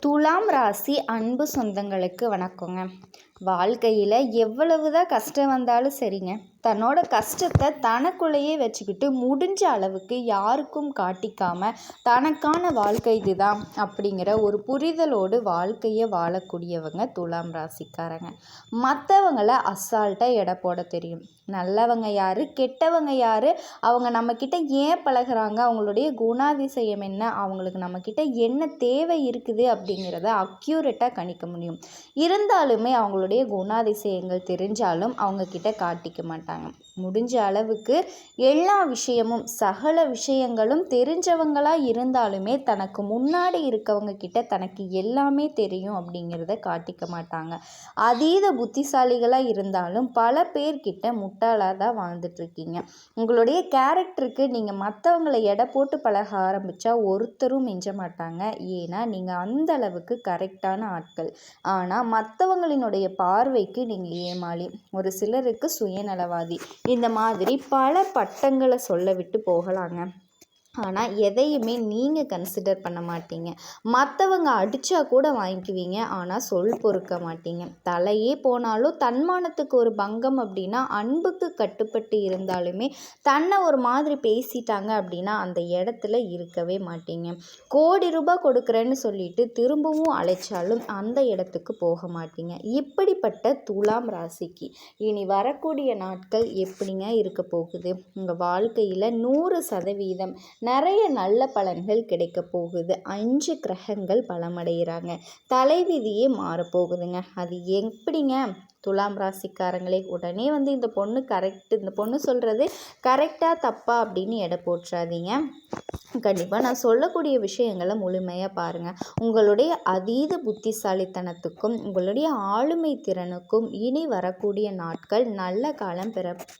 துலாம் ராசி அன்பு சொந்தங்களுக்கு வணக்கங்க. வாழ்க்கையில் எவ்வளவுதான் கஷ்டம் வந்தாலும் சரிங்க, தன்னோட கஷ்டத்தை தனக்குள்ளேயே வச்சுக்கிட்டு முடிஞ்ச அளவுக்கு யாருக்கும் காட்டிக்காம தனக்கான வாழ்க்கை இதுதான் அப்படிங்கிற ஒரு புரிதலோடு வாழ்க்கையை வாழக்கூடியவங்க துலாம் ராசிக்காரங்க. மற்றவங்களை அசால்ட்டாக எடை போட தெரியும். நல்லவங்க யார், கெட்டவங்க யார், அவங்க நம்மக்கிட்ட ஏன் பழகுறாங்க, அவங்களுடைய குணாதிசயம் என்ன, அவங்களுக்கு நம்மக்கிட்ட என்ன தேவை இருக்குது அப்படிங்கிறத அக்யூரேட்டாக கணிக்க முடியும். இருந்தாலுமே அவங்களுடைய குணாதிசயங்கள் தெரிஞ்சாலும் அவங்கக்கிட்ட காட்டிக்க மாட்டாங்க. முடிஞ்ச அளவுக்கு எல்லா விஷயமும் சகல விஷயங்களும் தெரிஞ்சவங்களாக இருந்தாலுமே தனக்கு முன்னாடி இருக்கவங்க கிட்ட தனக்கு எல்லாமே தெரியும் அப்படிங்கிறத காட்டிக்க மாட்டாங்க. அதீத புத்திசாலிகளாக இருந்தாலும் பல பேர்கிட்ட முட்டாளாக தான் வாழ்ந்துட்டுருக்கீங்க. உங்களுடைய கேரக்டருக்கு நீங்கள் மற்றவங்களை எடை போட்டு பழக ஆரம்பித்தா ஒருத்தரும் மிஞ்ச மாட்டாங்க. ஏன்னா நீங்கள் அந்த அளவுக்கு கரெக்டான ஆட்கள். ஆனால் மற்றவங்களினுடைய பார்வைக்கு நீங்கள் ஏமாளி, ஒரு சிலருக்கு சுயநலவாதி, இந்த மாதிரி பல பட்டங்களை சொல்ல விட்டு போகலாங்க. ஆனால் எதையுமே நீங்கள் கன்சிடர் பண்ண மாட்டீங்க. மற்றவங்க அடித்தா கூட வாங்கிக்குவீங்க, ஆனால் சொல் பொறுக்க மாட்டீங்க. தலையே போனாலும் தன்மானத்துக்கு ஒரு பங்கம் அப்படின்னா, அன்புக்கு கட்டுப்பட்டு இருந்தாலுமே தன்னை ஒரு மாதிரி பேசிட்டாங்க அப்படின்னா அந்த இடத்துல இருக்கவே மாட்டீங்க. கோடி ரூபாய் கொடுக்குறேன்னு சொல்லிட்டு திரும்பவும் அழைச்சாலும் அந்த இடத்துக்கு போக மாட்டீங்க. இப்படிப்பட்ட துலாம் ராசிக்கு இனி வரக்கூடிய நாட்கள் எப்படிங்க இருக்க போகுது? உங்கள் வாழ்க்கையில் 100% நிறைய நல்ல பலன்கள் கிடைக்க போகுது. 5 கிரகங்கள் பலமடைகிறாங்க. தலைவிதியே மாறப்போகுதுங்க. அது எப்படிங்க? துலாம் ராசிக்காரங்களே, உடனே இந்த பொண்ணு கரெக்டு, இந்த பொண்ணு சொல்கிறது கரெக்டாக தப்பா அப்படின்னு எடை போட்டுறாதீங்க. கண்டிப்பாக நான் சொல்லக்கூடிய விஷயங்களை முழுமையாக பாருங்கள். உங்களுடைய அதீத புத்திசாலித்தனத்துக்கும் உங்களுடைய ஆளுமை திறனுக்கும் இனி வரக்கூடிய நாட்கள் நல்ல காலம்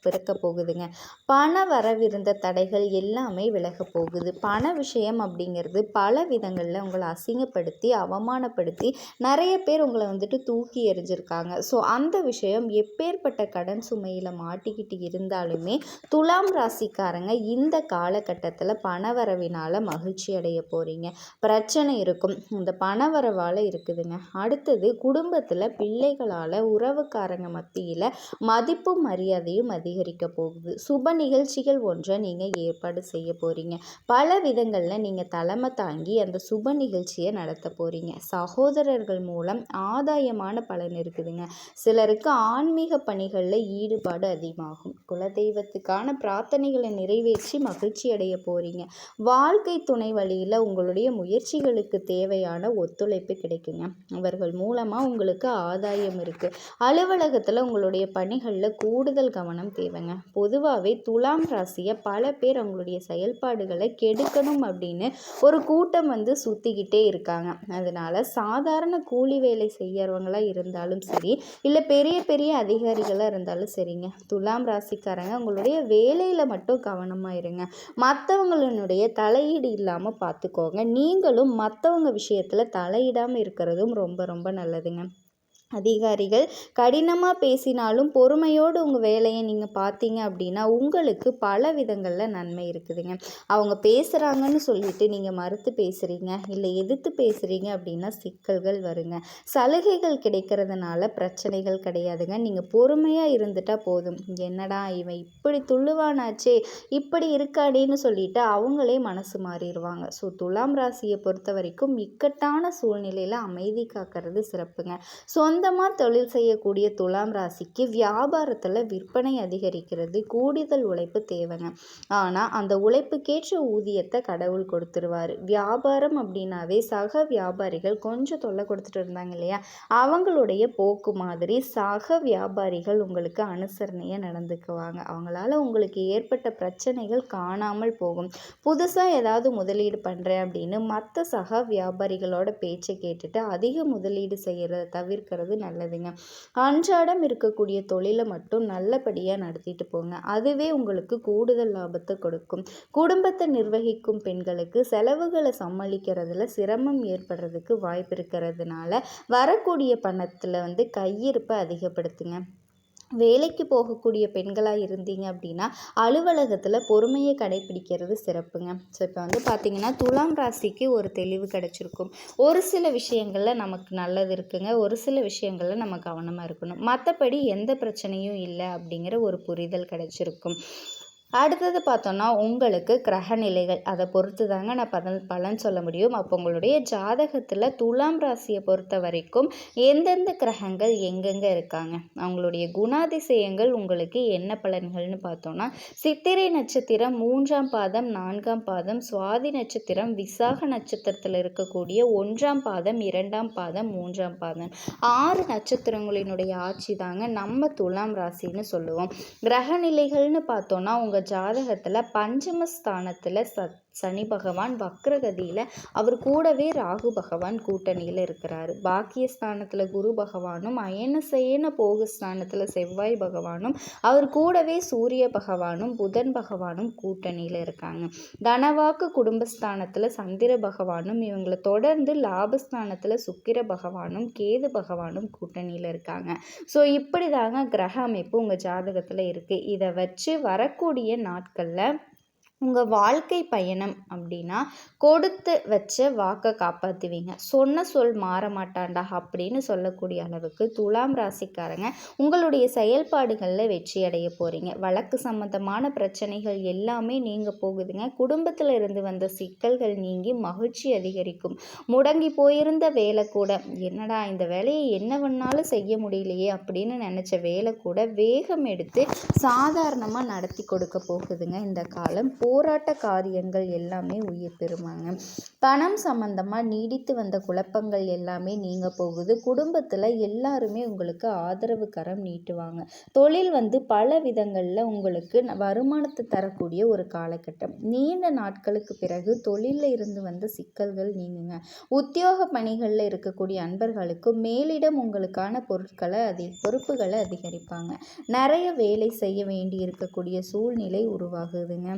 பிறக்க போகுதுங்க. பண வரவிருந்த தடைகள் எல்லாமே விலக போகுது. பண விஷயம் அப்படிங்கிறது பல விதங்களில் உங்களை அசிங்கப்படுத்தி அவமானப்படுத்தி நிறைய பேர் உங்களை தூக்கி எறிஞ்சிருக்காங்க. ஸோ அந்த விஷயம் எப்பேற்பட்ட கடன் சுமையில் மாட்டிக்கிட்டு இருந்தாலுமே துலாம் ராசிக்காரங்க இந்த காலகட்டத்தில் பணவரவினால் மகிழ்ச்சி அடைய போகிறீங்க. பிரச்சனை இருக்கும், இந்த பணவரவால் இருக்குதுங்க. அடுத்தது குடும்பத்தில் பிள்ளைகளால் உறவுக்காரங்க மத்தியில் மதிப்பும் மரியாதையும் அதிகரிக்க போகுது. சுப நிகழ்ச்சிகள் ஒன்றை நீங்கள் ஏற்பாடு செய்ய போகிறீங்க. பல விதங்களில் நீங்கள் தலைமை தாங்கி அந்த சுப நிகழ்ச்சியை நடத்த போகிறீங்க. சகோதரர்கள் மூலம் ஆதாயமான பலன் இருக்குதுங்க. சிலருக்கு ஆன்மீக பணிகளில் ஈடுபாடு அதிகமாகும். குலதெய்வத்துக்கான பிரார்த்தனைகளை நிறைவேற்றி மகிழ்ச்சி அடைய போகிறீங்க. வாழ்க்கை துணை வழியில் உங்களுடைய முயற்சிகளுக்கு தேவையான ஒத்துழைப்பு கிடைக்குங்க. அவர்கள் மூலமாக உங்களுக்கு ஆதாயம் இருக்குது. அலுவலகத்தில் உங்களுடைய பணிகளில் கூடுதல் கவனம் தேவைங்க. பொதுவாகவே துலாம் ராசியை பல பேர் அவங்களுடைய செயல்பாடுகளை கெடுக்கணும் அப்படின்னு ஒரு கூட்டம் சுற்றிக்கிட்டே இருக்காங்க. அதனால் சாதாரண கூலி வேலை செய்கிறவங்களாக இருந்தாலும் சரி, இல்லை பெரிய பெரிய அதிகாரிகளாக இருந்தாலும் சரிங்க, துலாம் ராசிக்காரங்க உங்களுடைய வேலையில் மட்டும் கவனமாக இருங்க. மற்றவங்களுடைய தலையீடு இல்லாமல் பார்த்துக்கோங்க. நீங்களும் மற்றவங்க விஷயத்தில் தலையிடாமல் இருக்கிறதும் ரொம்ப ரொம்ப நல்லதுங்க. அதிகாரிகள் கடினமாக பேசினாலும் பொறுமையோடு உங்கள் வேலையை நீங்கள் பார்த்தீங்க அப்படின்னா உங்களுக்கு பல விதங்களில் நன்மை இருக்குதுங்க. அவங்க பேசுகிறாங்கன்னு சொல்லிட்டு நீங்கள் மறுத்து பேசுகிறீங்க, இல்லை எதிர்த்து பேசுகிறீங்க அப்படின்னா சிக்கல்கள் வருங்க. சலுகைகள் கிடைக்கிறதுனால பிரச்சனைகள் கிடையாதுங்க. நீங்கள் பொறுமையாக இருந்துட்டால் போதும். என்னடா இவன் இப்படி துள்ளுவானாச்சே, இப்படி இருக்காடேன்னு சொல்லிட்டு அவங்களே மனசு மாறிடுவாங்க. ஸோ துலாம் ராசியை பொறுத்த வரைக்கும் இக்கட்டான சூழ்நிலையில் அமைதி காக்கிறது சிறப்புங்க. சொந்தமாக தொழில் செய்யக்கூடிய துலாம் ராசிக்கு வியாபாரத்தில் விற்பனை அதிகரிக்கிறது, கூடுதல் உழைப்பு தேவைங்க. ஆனால் அந்த உழைப்புக்கேற்ற ஊதியத்தை கடவுள் கொடுத்துருவார். வியாபாரம் அப்படின்னாவே சக வியாபாரிகள் கொஞ்சம் தொல்லை கொடுத்துட்டு இருந்தாங்க இல்லையா, அவங்களுடைய போக்கு மாதிரி சக வியாபாரிகள் உங்களுக்கு அனுசரணையாக நடந்துக்குவாங்க. அவங்களால உங்களுக்கு ஏற்பட்ட பிரச்சனைகள் காணாமல் போகும். புதுசாக ஏதாவது முதலீடு பண்ணுறேன் அப்படின்னு மற்ற சக வியாபாரிகளோட பேச்சை கேட்டுட்டு அதிக முதலீடு செய்கிறத தவிர்க்கிறது நல்லதுங்க. அன்றாடம் இருக்கக்கூடிய தொழிலை மட்டும் நல்லபடியாக நடத்திட்டு போங்க. அதுவே உங்களுக்கு கூடுதல் லாபத்தை கொடுக்கும். குடும்பத்தை நிர்வகிக்கும் பெண்களுக்கு செலவுகளை சமாளிக்கிறதுல சிரமம் ஏற்படுறதுக்கு வாய்ப்பு இருக்கிறதுனால வரக்கூடிய பணத்தில் கையிருப்பை அதிகப்படுத்துங்க. வேலைக்கு போகக்கூடிய பெண்களாக இருந்தீங்க அப்படின்னா அலுவலகத்தில் பொறுமையை கடைப்பிடிக்கிறது சிறப்புங்க. ஸோ இப்போ வந்து பார்த்திங்கன்னா துலாம் ராசிக்கு ஒரு தெளிவு கிடச்சிருக்கும். ஒரு சில விஷயங்களில் நமக்கு நல்லது இருக்குங்க, ஒரு சில விஷயங்களில் நம்ம கவனமாக இருக்கணும், மற்றபடி எந்த பிரச்சனையும் இல்லை அப்படிங்கிற ஒரு புரிதல் கிடச்சிருக்கும். அடுத்தது பார்த்தோன்னா உங்களுக்கு கிரக நிலைகள் அதை பொறுத்து தாங்க நான் பலன் சொல்ல முடியும். அப்போ உங்களுடைய ஜாதகத்தில் துலாம் ராசியை பொறுத்த வரைக்கும் எந்தெந்த கிரகங்கள் எங்கெங்கே இருக்காங்க, அவங்களுடைய குணாதிசயங்கள் உங்களுக்கு என்ன பலன்கள்னு பார்த்தோன்னா சித்திரை நட்சத்திரம் 3ஆம் பாதம் 4ஆம் பாதம், சுவாதி நட்சத்திரம் விசாக நட்சத்திரத்தில் இருக்கக்கூடிய 1ஆம் பாதம் 2ஆம் பாதம் 3ஆம் பாதம் 6 நட்சத்திரங்களினுடைய ஆட்சி தாங்க நம்ம துலாம் ராசின்னு சொல்லுவோம். கிரக நிலைகள்னு பார்த்தோன்னா உங்கள் ஜாதகத்தில் பஞ்சமஸ்தானத்தில் சனி பகவான் வக்ரகதியில், அவர் கூடவே ராகு பகவான் கூட்டணியில் இருக்கிறாரு. பாக்கியஸ்தானத்தில் குரு பகவானும், அயனசயன போகஸ்தானத்தில் செவ்வாய் பகவானும், அவர் கூடவே சூரிய பகவானும் புதன் பகவானும் கூட்டணியில் இருக்காங்க. தனவாக்கு குடும்பஸ்தானத்தில் சந்திர பகவானும், இவங்களை தொடர்ந்து லாபஸ்தானத்தில் சுக்கிர பகவானும் கேது பகவானும் கூட்டணியில் இருக்காங்க. ஸோ இப்படி தாங்க கிரக அமைப்பு உங்கள் ஜாதகத்தில் இருக்குது. இதை வச்சு வரக்கூடிய நாட்களில் உங்கள் வாழ்க்கை பயணம் அப்படின்னா கொடுத்து வச்ச வாக்கை காப்பாற்றுவீங்க. சொன்ன சொல் மாற மாட்டாண்டா அப்படின்னு சொல்லக்கூடிய அளவுக்கு துலாம் ராசிக்காரங்க உங்களுடைய செயல்பாடுகளில் வெற்றி அடைய போகிறீங்க. வழக்கு சம்பந்தமான பிரச்சனைகள் எல்லாமே நீங்கள் போகுதுங்க. குடும்பத்தில் இருந்து வந்த சிக்கல்கள் நீங்கி மகிழ்ச்சி அதிகரிக்கும். முடங்கி போயிருந்த வேலை கூட, என்னடா இந்த வேலையை என்ன வேணாலும் செய்ய முடியலையே அப்படின்னு நினச்ச வேலை கூட வேகம் எடுத்து சாதாரணமாக நடத்தி கொடுக்க போகுதுங்க. இந்த காலம் போராட்ட காரியங்கள் எல்லாமே உயிர் பெறுமாங்க. பணம் சம்பந்தமாக நீடித்து வந்த குழப்பங்கள் எல்லாமே நீங்க போகுது. குடும்பத்தில் எல்லாருமே உங்களுக்கு ஆதரவு கரம் நீட்டுவாங்க. தொழில் வந்து பல விதங்களில் உங்களுக்கு வருமானத்தை தரக்கூடிய ஒரு காலகட்டம். நீண்ட நாட்களுக்கு பிறகு தொழிலில் இருந்து வந்த சிக்கல்கள் நீங்குங்க. உத்தியோக பணிகளில் இருக்கக்கூடிய அன்பர்களுக்கு மேலிடம் உங்களுக்கான பொறுப்புகளை அதிகரிப்பாங்க. நிறைய வேலை செய்ய வேண்டி இருக்கக்கூடிய சூழ்நிலை உருவாகுதுங்க.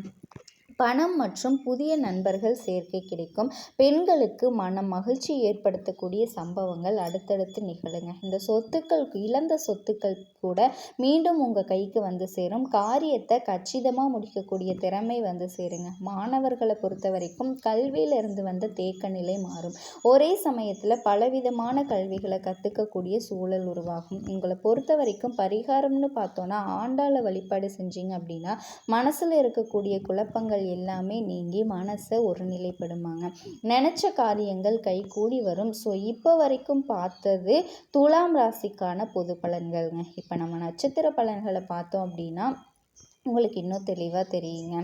பணம் மற்றும் புதிய நண்பர்கள் சேர்க்கை கிடைக்கும். பெண்களுக்கு மன மகிழ்ச்சி ஏற்படுத்தக்கூடிய சம்பவங்கள் அடுத்தடுத்து நிகழுங்க. இந்த சொத்துக்கள், இழந்த சொத்துக்கள் கூட மீண்டும் உங்கள் கைக்கு வந்து சேரும். காரியத்தை கச்சிதமாக முடிக்கக்கூடிய திறமை வந்து சேருங்க. மாணவர்களை பொறுத்த வரைக்கும் கல்வியிலிருந்து வந்த தேக்க நிலை மாறும். ஒரே சமயத்தில் பலவிதமான கல்விகளை கற்றுக்கக்கூடிய சூழல் உருவாகும். உங்களை பொறுத்த வரைக்கும் பரிகாரம்னு பார்த்தோன்னா ஆண்டாளை வழிபாடு செஞ்சீங்க அப்படின்னா மனசில் இருக்கக்கூடிய குழப்பங்கள் எல்லாமே நீங்கி மனசை ஒருநிலைப்படுமாங்க. நினச்ச காரியங்கள் கைகூடி வரும். ஸோ இப்போ வரைக்கும் பார்த்தது துலாம் ராசிக்கான பொது பலன்கள்ங்க. இப்போ நம்ம நட்சத்திர பலன்களை பார்த்தோம் அப்படின்னா உங்களுக்கு இன்னும் தெளிவாக தெரியுங்க.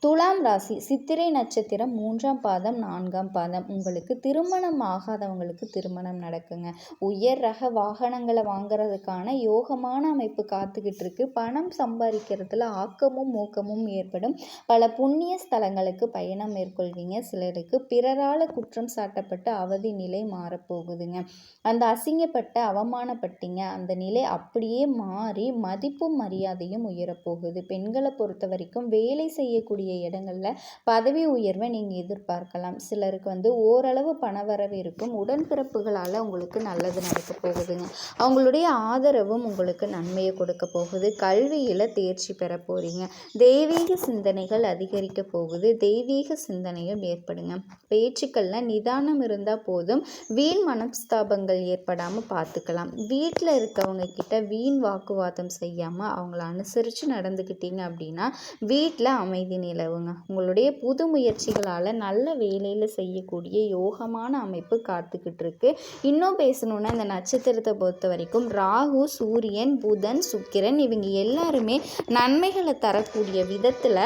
துலாம் ராசி சித்திரை நட்சத்திரம் 3ஆம் பாதம் 4ஆம் பாதம், உங்களுக்கு திருமணம் ஆகாதவங்களுக்கு திருமணம் நடக்குங்க. உயர் ரக வாகனங்களை வாங்குறதுக்கான யோகமான அமைப்பு காத்துக்கிட்டு இருக்கு. பணம் சம்பாதிக்கிறதுல ஆக்கமும் ஊக்கமும் ஏற்படும். பல புண்ணிய ஸ்தலங்களுக்கு பயணம் மேற்கொள்வீங்க. சிலருக்கு பிறரால் குற்றம் சாட்டப்பட்டு அவதி நிலை மாறப்போகுதுங்க. அந்த அசிங்கப்பட்ட அவமானப்பட்டீங்க அந்த நிலை அப்படியே மாறி மதிப்பும் மரியாதையும் உயரப்போகுது. பெண்களை பொறுத்த வரைக்கும் வேலை செய்யக்கூடிய இடங்களில் பதவி உயர்வை நீங்கள் எதிர்பார்க்கலாம். சிலருக்கு வந்து ஓரளவு பணவரவு இருக்கும். உடன்பிறப்புகளால் உங்களுக்கு நல்லது நடக்க போகுதுங்க. அவங்களுடைய ஆதரவும் உங்களுக்கு நன்மையை கொடுக்க போகுது. கல்வியில் தேர்ச்சி பெற போகிறீங்க. தெய்வீக சிந்தனைகள் அதிகரிக்க போகுது. தெய்வீக சிந்தனையும் ஏற்படுங்க. பேச்சுக்களில் நிதானம் இருந்தால் போதும். வீண் மனஸ்தாபங்கள் ஏற்படாமல் பார்த்துக்கலாம். வீட்டில் இருக்கவங்க கிட்ட வீண் வாக்குவாதம் செய்யாமல் அவங்கள அனுசரித்து நடந்துக்கிட்டீங்க அப்படின்னா வீட்டில் அமைதி நிலவுங்க. உங்களுடைய புது முயற்சிகளால் நல்ல வேலையில் செய்யக்கூடிய யோகமான அமைப்பு காத்துக்கிட்டு இருக்கு. இன்னும் பேசணுன்னா இந்த நட்சத்திரத்தை பொறுத்த வரைக்கும் ராகு, சூரியன், புதன், சுக்கிரன் இவங்க எல்லாருமே நன்மைகளை தரக்கூடிய விதத்தில்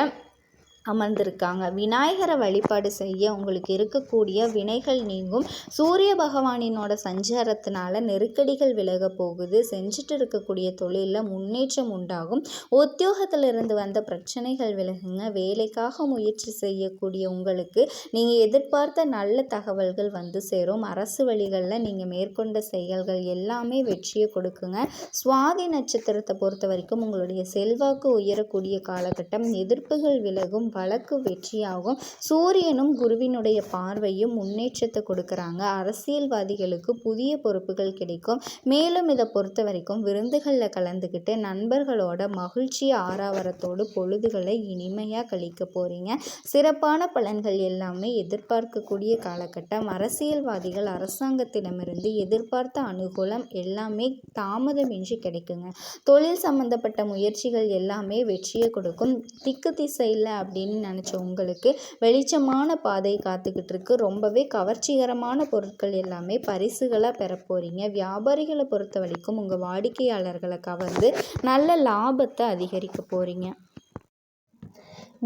அமர்ந்திருக்காங்க. விநாயகரை வழிபாடு செய்ய உங்களுக்கு இருக்கக்கூடிய வினைகள் நீங்கும். சூரிய பகவானினோட சஞ்சாரத்தினால நெருக்கடிகள் விலக போகுது. செஞ்சுட்டு இருக்கக்கூடிய தொழிலில் முன்னேற்றம் உண்டாகும். உத்தியோகத்தில் இருந்து வந்த பிரச்சனைகள் விலகுங்க. வேலைக்காக முயற்சி செய்யக்கூடிய உங்களுக்கு நீங்கள் எதிர்பார்த்த நல்ல தகவல்கள் வந்து சேரும். அரசு வழிகளில் நீங்கள் மேற்கொண்ட செயல்கள் எல்லாமே வெற்றியை கொடுக்குங்க. சுவாதி நட்சத்திரத்தை பொறுத்த வரைக்கும் உங்களுடைய செல்வாக்கு உயரக்கூடிய காலகட்டம். எதிர்ப்புகள் விலகும். வழக்கு வெற்றியாகும். சூரியனும் குருவினுடைய பார்வையும் முன்னேற்றத்தை கொடுக்குறாங்க. அரசியல்வாதிகளுக்கு புதிய பொறுப்புகள் கிடைக்கும். மேலும் இதை பொறுத்த வரைக்கும் விருந்துகளில் கலந்துக்கிட்டு நண்பர்களோட மகிழ்ச்சி ஆரவாரத்தோடு பொழுதுகளை இனிமையாக கழிக்க போகிறீங்க. சிறப்பான பலன்கள் எல்லாமே எதிர்பார்க்கக்கூடிய காலகட்டம். அரசியல்வாதிகள் அரசாங்கத்திடமிருந்து எதிர்பார்த்த அனுகூலம் எல்லாமே தாமதமின்றி கிடைக்குங்க. தொழில் சம்பந்தப்பட்ட முயற்சிகள் எல்லாமே வெற்றியை கொடுக்கும். திக்கு திசை இல்லை அப்படின்னு நினச்ச உங்களுக்கு வெளிச்சமான பாதை காத்துக்கிட்டு இருக்கு. ரொம்பவே கவர்ச்சிகரமான பொருட்கள் எல்லாமே பரிசுகளாக பெற போகிறீங்க. வியாபாரிகளை பொறுத்த வரைக்கும் உங்கள் வாடிக்கையாளர்களை கவர்ந்து நல்ல லாபத்தை அதிகரிக்க போகிறீங்க.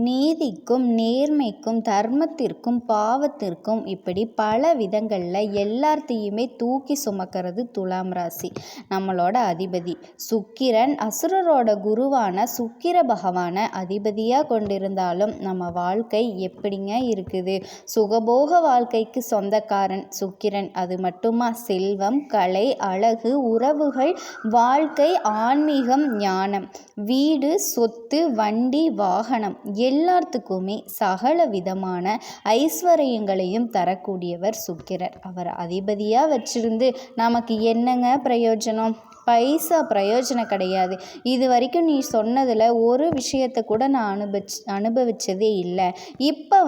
நீதிக்கும் நேர்மைக்கும் தர்மத்திற்கும் பாவத்திற்கும் இப்படி பல விதங்களில் எல்லாத்தையுமே தூக்கி சுமக்கிறது துலாம் ராசி. நம்மளோட அதிபதி சுக்கிரன் அசுரரோட குருவான சுக்கிர பகவானை அதிபதியாக கொண்டிருந்தாலும் நம்ம வாழ்க்கை எப்படிங்க இருக்குது? சுகபோக வாழ்க்கைக்கு சொந்தக்காரன் சுக்கிரன். அது மட்டுமா, செல்வம், கலை, அழகு, உறவுகள், வாழ்க்கை, ஆன்மீகம், ஞானம், வீடு, சொத்து, வண்டி, வாகனம் எல்லாத்துக்குமே சகல விதமான ஐஸ்வர்யங்களையும் தரக்கூடியவர் சுக்கிரர். அவர் அதிபதியாக வச்சிருந்து நமக்கு என்னங்க பிரயோஜனம்? பைசா பிரயோஜனம் கிடையாது. இது வரைக்கும் நீ சொன்னதில் ஒரு விஷயத்தை கூட நான் அனுபவிச்சதே இல்லை. இப்போ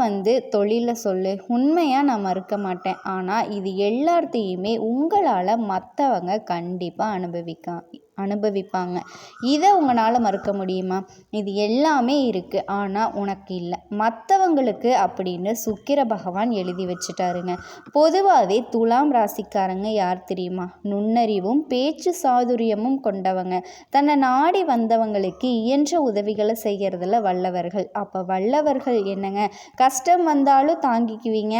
தொழிலை சொல்லு, உண்மையாக நான் மறுக்க மாட்டேன். ஆனால் இது எல்லாத்தையுமே உங்களால் மற்றவங்க கண்டிப்பாக அனுபவிப்பாங்க. இதை உங்களால் மறுக்க முடியுமா? இது எல்லாமே இருக்குது, ஆனால் உனக்கு இல்லை, மற்றவங்களுக்கு அப்படின்னு சுக்கிர பகவான் எழுதி வச்சுட்டாருங்க. பொதுவாகவே துலாம் ராசிக்காரங்க யார் தெரியுமா? நுண்ணறிவும் பேச்சு சாதுரியமும் கொண்டவங்க. தன்னை நாடி வந்தவங்களுக்கு இயன்ற உதவிகளை செய்கிறதுல வல்லவர்கள். அப்போ வல்லவர்கள் என்னங்க? கஷ்டம் வந்தாலும் தாங்கிக்குவீங்க,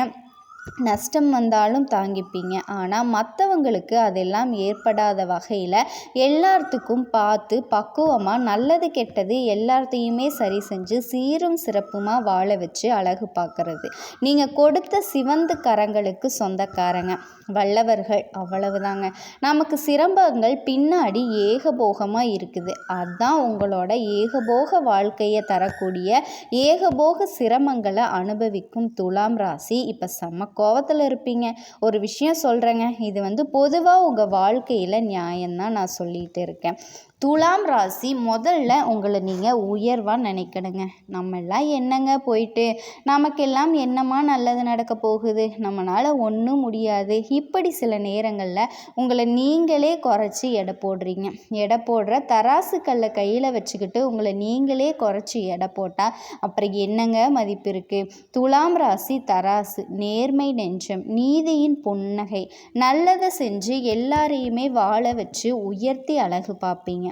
நஷ்டம் வந்தாலும் தாங்கிப்பீங்க. ஆனால் மற்றவங்களுக்கு அதெல்லாம் ஏற்படாத வகையில் எல்லாத்துக்கும் பார்த்து பக்குவமாக நல்லது கெட்டது எல்லாத்தையுமே சரி செஞ்சு சீரும் சிறப்புமாக வாழ வச்சு அழகு பார்க்கறது. நீங்கள் கொடுத்த சிவந்த கரங்களுக்கு சொந்தக்காரங்க வல்லவர்கள். அவ்வளவுதாங்க. நமக்கு சிரமங்கள் பின்னாடி ஏகபோகமாக இருக்குது. அதுதான் உங்களோட ஏகபோக வாழ்க்கையை தரக்கூடிய ஏகபோக சிரமங்களை அனுபவிக்கும் துலாம் ராசி இப்போ செம்ம கோவத்தில் இருப்பீங்க. ஒரு விஷயம் சொல்கிறேங்க, இது பொதுவாக உங்கள் வாழ்க்கையில் நியாயம்தான் நான் சொல்லிகிட்டு இருக்கேன். துலாம் ராசி முதல்ல உங்களை நீங்கள் உயர்வாக நினைக்கணுங்க. நம்மெல்லாம் என்னங்க போயிட்டு நமக்கெல்லாம் என்னமா நல்லது நடக்க போகுது, நம்மளால் ஒன்றும் முடியாது, இப்படி சில நேரங்களில் உங்களை நீங்களே குறைச்சி எடை போடுறீங்க. எடை போடுற தராசுக்கல்லை கையில் வச்சுக்கிட்டு உங்களை நீங்களே குறைச்சி எடை போட்டால் அப்புறம் என்னங்க மதிப்பு இருக்குது? துலாம் ராசி தராசு, நேர்மை நெஞ்சம், நீதியின் புன்னகை, நல்லதை செஞ்சு எல்லாரையுமே வாழ வச்சு உயர்த்தி அழகு பார்ப்பீங்க.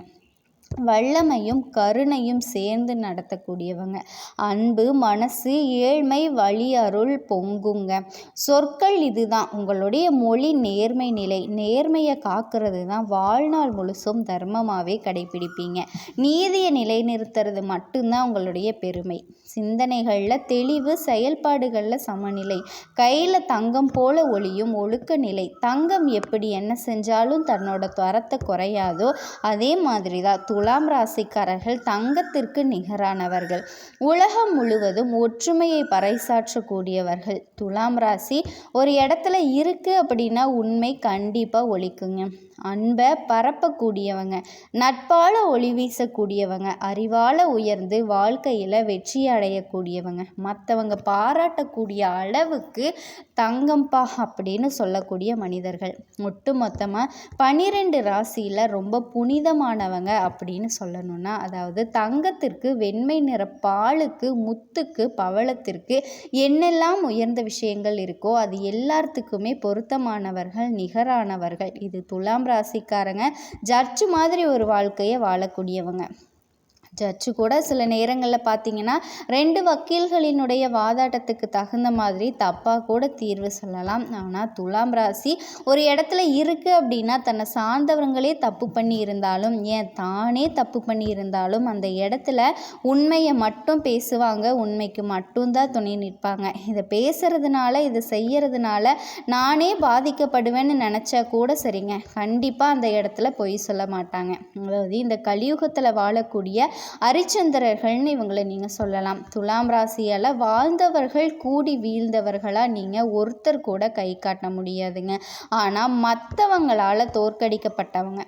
வல்லமையும் கருணையும் சேர்ந்து நடத்தக்கூடியவங்க. அன்பு, மனசு, ஏழ்மை, வழி, அருள் பொங்குங்க. சொற்கள் இதுதான் உங்களுடைய மொழி. நேர்மை நிலை, நேர்மையை காக்கிறது தான் வாழ்நாள் முழுசும் தர்மமாகவே கடைபிடிப்பீங்க. நீதியை நிலைநிறுத்துறது மட்டும்தான் உங்களுடைய பெருமை. சிந்தனைகளில் தெளிவு, செயல்பாடுகளில் சமநிலை, கையில் தங்கம் போல ஒளியும் ஒழுக்க நிலை. தங்கம் எப்படி என்ன செஞ்சாலும் தன்னோட தரத்தை குறையாதோ அதே மாதிரி தான் துலாம் ராசிக்காரர்கள் தங்கத்திற்கு நிகரானவர்கள். உலகம் முழுவதும் ஒற்றுமையை பறைசாற்றக்கூடியவர்கள். துலாம் ராசி ஒரு இடத்துல இருக்குது அப்படின்னா உண்மை கண்டிப்பாக ஒழிக்குங்க. அன்பை பரப்பக்கூடியவங்க, நட்பால் ஒளி வீசக்கூடியவங்க, அறிவால் உயர்ந்து வாழ்க்கையில் வெற்றி அடையக்கூடியவங்க, மற்றவங்க பாராட்டக்கூடிய அளவுக்கு தங்கம்பா அப்படின்னு சொல்லக்கூடிய மனிதர்கள். ஒட்டு மொத்தமாக 12 ராசியில் ரொம்ப புனிதமானவங்க அப்படின்னு சொல்லணும்னா, அதாவது தங்கத்திற்கு, வெண்மை நிற பாலுக்கு, முத்துக்கு, பவளத்திற்கு என்னெல்லாம் உயர்ந்த விஷயங்கள் இருக்கோ அது எல்லாத்துக்குமே பொருத்தமானவர்கள், நிகரானவர்கள். இது துலாம் ராசிக்காரங்க ஜட்ஜு மாதிரி ஒரு வாழ்க்கையை வாழக்கூடியவங்க. ஜட்ஜு கூட சில நேரங்களில் பார்த்தீங்கன்னா 2 வக்கீல்களினுடைய வாதாட்டத்துக்கு தகுந்த மாதிரி தப்பாக கூட தீர்வு சொல்லலாம். ஆனால் துலாம் ராசி ஒரு இடத்துல இருக்குது அப்படின்னா தன்னை சார்ந்தவங்களே தப்பு பண்ணி இருந்தாலும், ஏன் தானே தப்பு பண்ணி இருந்தாலும் அந்த இடத்துல உண்மையை மட்டும் பேசுவாங்க, உண்மைக்கு மட்டும்தான் துணை நிற்பாங்க. இதை பேசுறதுனால, இதை செய்யறதுனால நானே பாதிக்கப்படுவேன்னு நினச்சா கூட சரிங்க, கண்டிப்பாக அந்த இடத்துல பொய் சொல்ல மாட்டாங்க. அதாவது இந்த கலியுகத்தில் வாழக்கூடிய அரிச்சந்திரர்கள்னு இவங்களை நீங்கள் சொல்லலாம். துலாம் ராசியால் வாழ்ந்தவர்கள் கூடி வீழ்ந்தவர்களாக நீங்கள் ஒருத்தர் கூட கை காட்ட முடியாதுங்க. ஆனால் மற்றவங்களால் தோற்கடிக்கப்பட்டவங்க,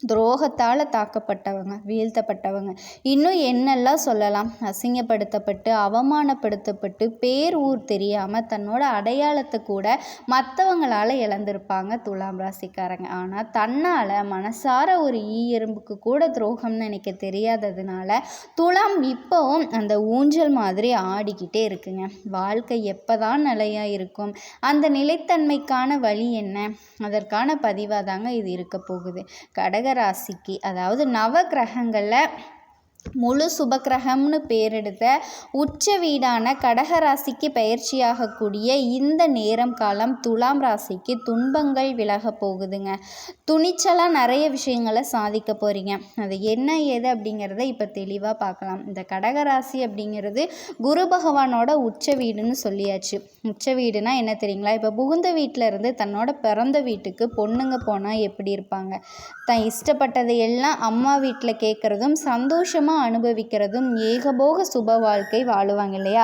துரோகத்தால் தாக்கப்பட்டவங்க, வீழ்த்தப்பட்டவங்க, இன்னும் என்னெல்லாம் சொல்லலாம், அசிங்கப்படுத்தப்பட்டு அவமானப்படுத்தப்பட்டு பேர் ஊர் தெரியாமல் தன்னோட அடையாளத்தை கூட மற்றவங்களால் இழந்திருப்பாங்க துலாம் ராசிக்காரங்க. ஆனால் தன்னால் மனசார ஒரு எறும்புக்கு கூட துரோகம்னு நினைக்க தெரியாததுனால துலாம் இப்போவும் அந்த ஊஞ்சல் மாதிரி ஆடிக்கிட்டே இருக்குங்க. வாழ்க்கை எப்போ தான் நிலையாக இருக்கும், அந்த நிலைத்தன்மைக்கான வழி என்ன, அதற்கான பதிவாக தாங்க இது இருக்க போகுது. கடகராசிக்கு அதாவது நவ கிரகங்களில் முழு சுபக்கிரகம்னு பேரெடுத்த உச்ச வீடான கடகராசிக்கு பயிற்சியாகக்கூடிய இந்த நேரம் காலம் துலாம் ராசிக்கு துன்பங்கள் விலக போகுதுங்க. துணிச்சலாக நிறைய விஷயங்களை சாதிக்க போகிறீங்க. அது என்ன ஏது அப்படிங்கிறத இப்போ தெளிவாக பார்க்கலாம். இந்த கடகராசி அப்படிங்கிறது குரு பகவானோட உச்ச வீடுன்னு சொல்லியாச்சு. உச்ச வீடுனா என்ன தெரியுங்களா? இப்போ புகுந்த வீட்டில் இருந்து தன்னோட பிறந்த வீட்டுக்கு பொண்ணுங்க போனால் எப்படி இருப்பாங்க, தான் இஷ்டப்பட்டதை எல்லாம் அம்மா வீட்டில் கேட்குறதும் சந்தோஷமாக அனுபவிக்கிறதும் ஏகபோக சுப வாழ்க்கை வாழுவாங்க இல்லையா?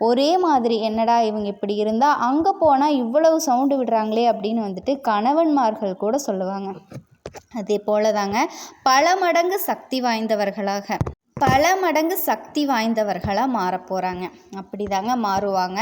ஒரே மாதிரி என்னடா இவங்க இப்படி இருந்தால் அங்கே போனால் இவ்வளவு சவுண்டு விடுறாங்களே அப்படின்னு வந்துட்டு கணவன்மார்கள் கூட சொல்லுவாங்க. அதே போல தாங்க பல மடங்கு சக்தி வாய்ந்தவர்களாக மாறப்போகிறாங்க. அப்படி தாங்க மாறுவாங்க.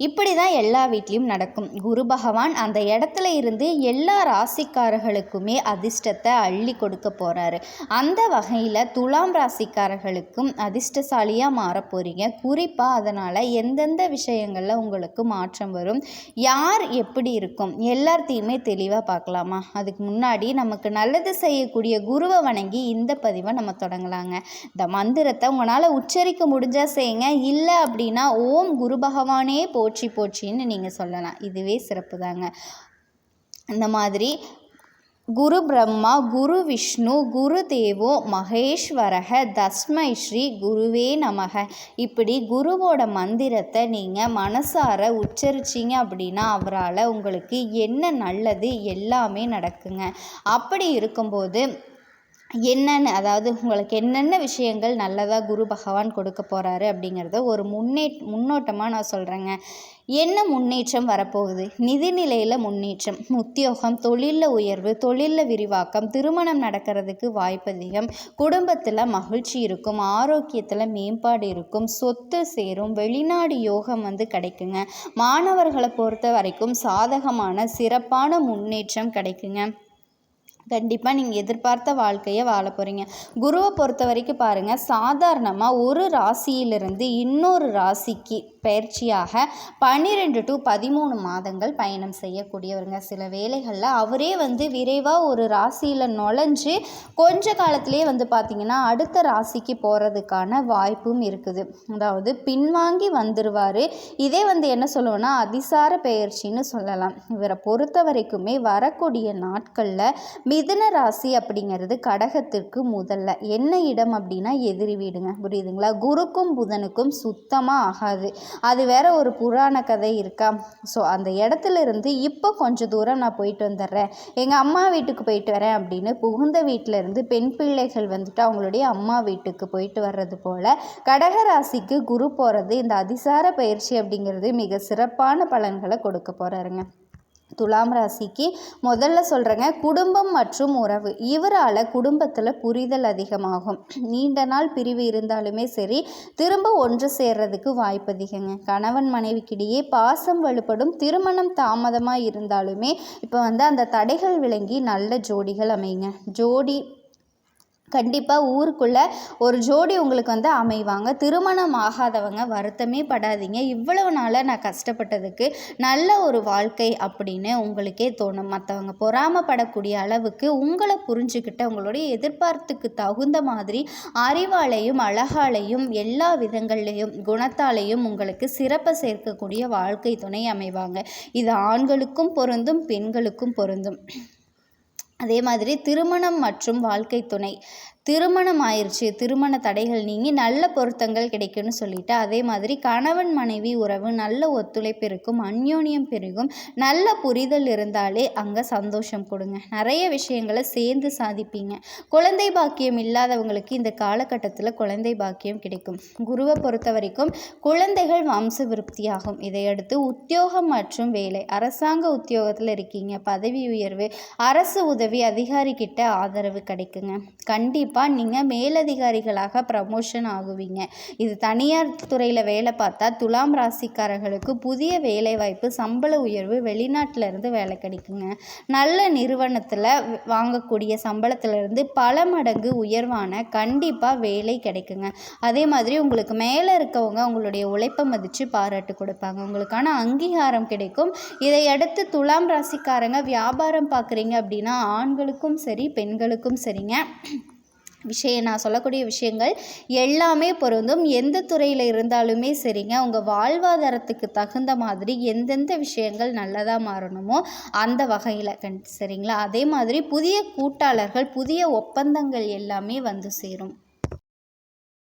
இப்படி தான் எல்லா வீட்லேயும் நடக்கும். குரு பகவான் அந்த இடத்துல இருந்து எல்லா ராசிக்காரர்களுக்குமே அதிர்ஷ்டத்தை அள்ளி கொடுக்க போகிறாரு. அந்த வகையில் துலாம் ராசிக்காரர்களுக்கும் அதிர்ஷ்டசாலியாக மாற போகிறீங்க. குறிப்பாக அதனால் எந்தெந்த விஷயங்களில் உங்களுக்கு மாற்றம் வரும், யார் எப்படி இருக்கும், எல்லாத்தையுமே தெளிவாக பார்க்கலாமா? அதுக்கு முன்னாடி நமக்கு நல்லது செய்யக்கூடிய குருவை வணங்கி இந்த பதிவை நம்ம தொடங்கலாங்க. இந்த மந்திரத்தை உங்களால் உச்சரிக்க முடிஞ்சால் செய்யுங்க. இல்லை அப்படின்னா ஓம் குரு பகவானே போற்றி போற்றின்னு நீங்கள் சொல்லலாம். இதுவே சிறப்பு தாங்க. இந்த மாதிரி குரு பிரம்மா குரு விஷ்ணு குரு தேவோ மகேஸ்வரக தஸ்மை ஸ்ரீ குருவே நமக, இப்படி குருவோட மந்திரத்தை நீங்கள் மனசார உச்சரிச்சிங்க அப்படின்னா அவரால் உங்களுக்கு என்ன நல்லது எல்லாமே நடக்குங்க. அப்படி இருக்கும்போது என்னென்ன, அதாவது உங்களுக்கு என்னென்ன விஷயங்கள் நல்லதாக குரு பகவான் கொடுக்க போகிறாரு அப்படிங்கிறத ஒரு முன்னோட்டமாக நான் சொல்கிறேங்க. என்ன முன்னேற்றம் வரப்போகுது? நிதிநிலையில் முன்னேற்றம், உத்தியோகம், தொழிலில் உயர்வு, தொழிலில் விரிவாக்கம், திருமணம் நடக்கிறதுக்கு வாய்ப்பு அதிகம், குடும்பத்தில் மகிழ்ச்சி இருக்கும், ஆரோக்கியத்தில் மேம்பாடு இருக்கும், சொத்து சேரும், வெளிநாடு யோகம் கிடைக்குங்க. மாணவர்களை பொறுத்த வரைக்கும் சாதகமான சிறப்பான முன்னேற்றம் கிடைக்குங்க. கண்டிப்பாக நீங்கள் எதிர்பார்த்த வாழ்க்கையை வாழ போகிறீங்க. குருவை பொறுத்த வரைக்கும் பாருங்கள், சாதாரணமாக ஒரு ராசியிலிருந்து இன்னொரு ராசிக்கு பயிற்சியாக 12 to 13 மாதங்கள் பயணம் செய்யக்கூடியவருங்க. சில வேளைகளில் அவரே விரைவாக ஒரு ராசியில் நுழைஞ்சு கொஞ்ச காலத்திலே பார்த்திங்கன்னா அடுத்த ராசிக்கு போகிறதுக்கான வாய்ப்பும் இருக்குது. அதாவது பின்வாங்கி வந்துடுவார். இதே என்ன சொல்லுவோன்னா அதிசார பயிற்சின்னு சொல்லலாம். இவரை பொறுத்த வரைக்குமே வரக்கூடிய நாட்களில் மிதுன ராசி அப்படிங்கிறது கடகத்திற்கு முதல்ல என்ன இடம் அப்படின்னா எதிரி வீடுங்க. புரியுதுங்களா? குருக்கும் புதனுக்கும் சுத்தமாக ஆகாது. அது வேற ஒரு புராண கதை இருக்கா. ஸோ அந்த இடத்துல இருந்து இப்போ கொஞ்சம் தூரம் நான் போயிட்டு வந்துடுறேன், எங்கள் அம்மா வீட்டுக்கு போயிட்டு வரேன் அப்படின்னு புகுந்த வீட்டில் இருந்து பெண் பிள்ளைகள் அவங்களுடைய அம்மா வீட்டுக்கு போயிட்டு வர்றது போல் கடகராசிக்கு குரு போகிறது இந்த அதிசார பயிற்சி அப்படிங்கிறது மிக சிறப்பான பலன்களை கொடுக்க போகிறாருங்க. துலாம் ராசிக்கு முதல்ல சொல்கிறேங்க, குடும்பம் மற்றும் உறவு, இவரால் குடும்பத்தில் புரிதல் அதிகமாகும். நீண்ட நாள் பிரிவு இருந்தாலுமே சரி திரும்ப ஒன்று சேர்றதுக்கு வாய்ப்பு அதிகங்க. கணவன் மனைவிக்கிடையே பாசம் வலுப்படும். திருமணம் தாமதமாக இருந்தாலுமே இப்போ அந்த தடைகள் விளங்கி நல்ல ஜோடிகள் அமையுங்க. ஜோடி கண்டிப்பாக ஊருக்குள்ளே ஒரு ஜோடி உங்களுக்கு அமைவாங்க. திருமணம் ஆகாதவங்க வருத்தமே படாதீங்க. இவ்வளவு நாளாக நான் கஷ்டப்பட்டதுக்கு நல்ல ஒரு வாழ்க்கை அப்படின்னு உங்களுக்கே தோணும். மற்றவங்க பொறாமப்படக்கூடிய அளவுக்கு உங்களை புரிஞ்சுக்கிட்ட உங்களுடைய எதிர்பார்ப்புக்கு தகுந்த மாதிரி அறிவாலையும் அழகாலையும் எல்லா விதங்கள்லையும் குணத்தாலையும் உங்களுக்கு சிறப்பை சேர்க்கக்கூடிய வாழ்க்கை துணை அமைவாங்க. இது ஆண்களுக்கும் பொருந்தும், பெண்களுக்கும் பொருந்தும். அதே மாதிரி திருமணம் மற்றும் வாழ்க்கை துணை, திருமணம் ஆயிடுச்சு, திருமண தடைகள் நீங்கி நல்ல பொருத்தங்கள் கிடைக்கும்னு சொல்லிட்டு, அதே மாதிரி கணவன் மனைவி உறவு நல்ல ஒத்துழைப்பு இருக்கும், அந்யோன்யம் பெருகும், நல்ல புரிதல் இருந்தாலே அங்கே சந்தோஷம் கொடுங்க. நிறைய விஷயங்களை சேர்ந்து சாதிப்பீங்க. குழந்தை பாக்கியம் இல்லாதவங்களுக்கு இந்த காலகட்டத்தில் குழந்தை பாக்கியம் கிடைக்கும். குருவை பொறுத்த வரைக்கும் குழந்தைகள் வம்ச விருத்தியாகும். இதையடுத்து உத்தியோகம் மற்றும் வேலை, அரசாங்க உத்தியோகத்தில் இருக்கீங்க, பதவி உயர்வு, அரசு உதவி, அதிகாரிகிட்ட ஆதரவு கிடைக்குங்க. கண்டிப்பாக நீங்கள் மேலதிகாரிகளாக ப்ரமோஷன் ஆகுவீங்க. இது தனியார் துறையில் வேலை பார்த்தா துலாம் ராசிக்காரர்களுக்கு புதிய வேலை வாய்ப்பு, சம்பள உயர்வு, வெளிநாட்டில் இருந்து வேலை கிடைக்குங்க. நல்ல நிறுவனத்தில் வாங்கக்கூடிய சம்பளத்திலிருந்து பல மடங்கு உயர்வான கண்டிப்பாக வேலை கிடைக்குங்க. அதே மாதிரி உங்களுக்கு மேலே இருக்கவங்க உங்களுடைய உழைப்பை மதித்து பாராட்டு கொடுப்பாங்க, உங்களுக்கான அங்கீகாரம் கிடைக்கும். இதையடுத்து துலாம் ராசிக்காரங்க வியாபாரம் பார்க்குறீங்க அப்படின்னா ஆண்களுக்கும் சரி பெண்களுக்கும் சரிங்க, நான் சொல்லக்கூடிய விஷயங்கள் எல்லாமே பொருந்தும். எந்த துறையில் இருந்தாலுமே சரிங்க, உங்கள் வாழ்வாதாரத்துக்கு தகுந்த மாதிரி எந்தெந்த விஷயங்கள் நல்லதாக மாறணுமோ அந்த வகையில் சரிங்களா. அதே மாதிரி புதிய கூட்டாளர்கள், புதிய ஒப்பந்தங்கள் எல்லாமே வந்து சேரும்.